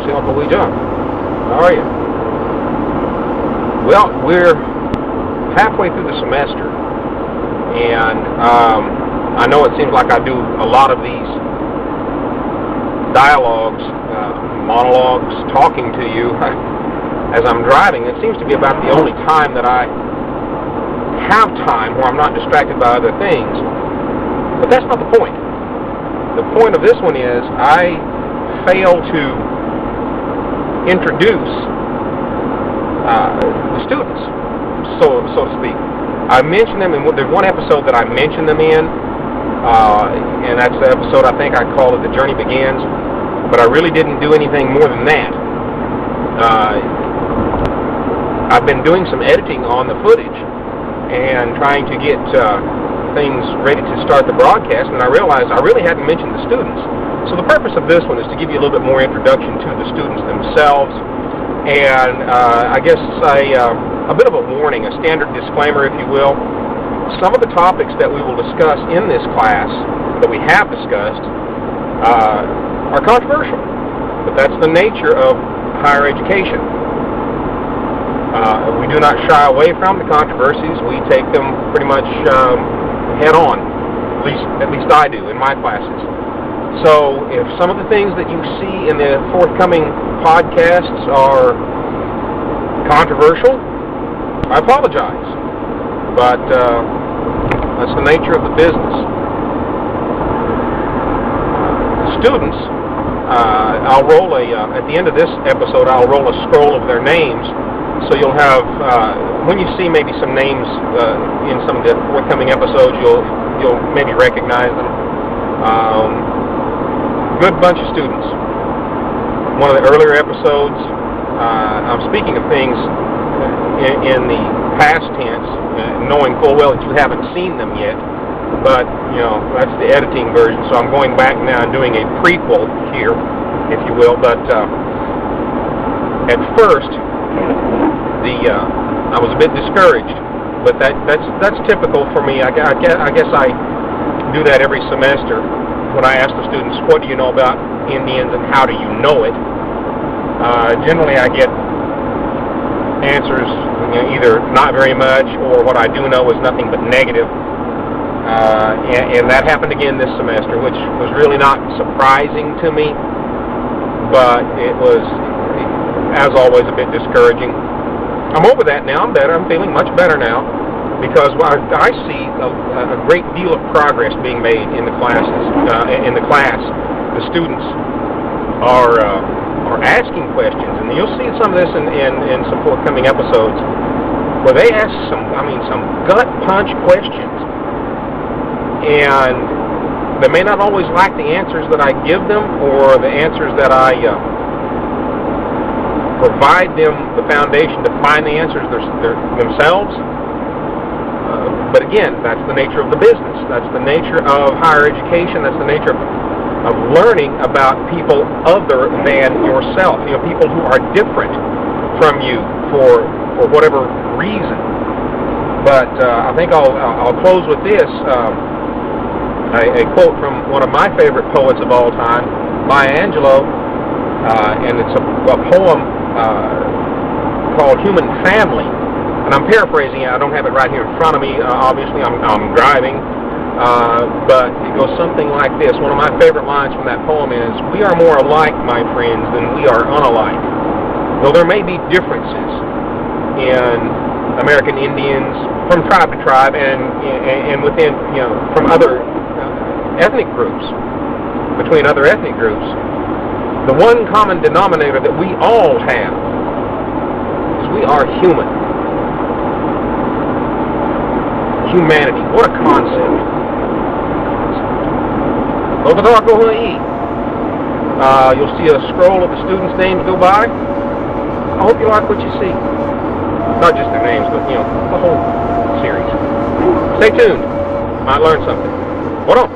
How are you? Well, we're halfway through the semester, and I know it seems like I do a lot of these dialogues, monologues, talking to you as I'm driving. It seems to be about the only time that I have time where I'm not distracted by other things. But that's not the point. The point of this one is I fail to introduce the students, so to speak. I mention them, and there's one episode that I mention them in, and that's the episode I think I call it The Journey Begins, but I really didn't do anything more than that. I've been doing some editing on the footage and trying to get things ready to start the broadcast, and I realized I really hadn't mentioned the students. So the purpose of this one is to give you a little bit more introduction to the students themselves, and I guess a bit of a warning, a standard disclaimer, if you will. Some of the topics that we will discuss in this class, that we have discussed, are controversial, but that's the nature of higher education. We do not shy away from the controversies. We take them pretty much head on, at least I do in my classes. So if some of the things that you see in the forthcoming podcasts are controversial, I apologize, but that's the nature of the business. Students, I'll roll at the end of this episode, I'll roll a scroll of their names, so you'll have, when you see maybe some names in some of the forthcoming episodes, you'll maybe recognize them. Good bunch of students. One of the earlier episodes, I'm speaking of things in the past tense, knowing full well that you haven't seen them yet, but that's the editing version, so I'm going back now and doing a prequel here, if you will. But at first I was a bit discouraged, but that's typical for me. I guess I do that every semester when I ask the students, what do you know about Indians and how do you know it? Generally I get answers either not very much, or what I do know is nothing but negative. And that happened again this semester, which was really not surprising to me, but it was, as always, a bit discouraging. I'm over that now. I'm better. I'm feeling much better now, because I see a great deal of progress being made in the classes. In the class, the students are asking questions, and you'll see some of this in some forthcoming episodes, where they ask some gut punch questions, and they may not always like the answers that I give them, or the answers that I provide them the foundation to find the answers themselves. But again, that's the nature of the business. That's the nature of higher education. That's the nature of learning about people other than yourself. People who are different from you for whatever reason. But I think I'll close with this. A quote from one of my favorite poets of all time, Maya Angelou, and it's a poem called Human Family. And I'm paraphrasing it. I don't have it right here in front of me. Obviously, I'm driving. But it goes something like this. One of my favorite lines from that poem is, "We are more alike, my friends, than we are unalike. Though there may be differences in American Indians from tribe to tribe, and within, from other ethnic groups, between other ethnic groups, the one common denominator that we all have is we are human." Humanity. What a concept. You'll see a scroll of the students' names go by. I hope you like what you see. Not just their names, but, the whole series. Stay tuned. Might learn something. Hold on.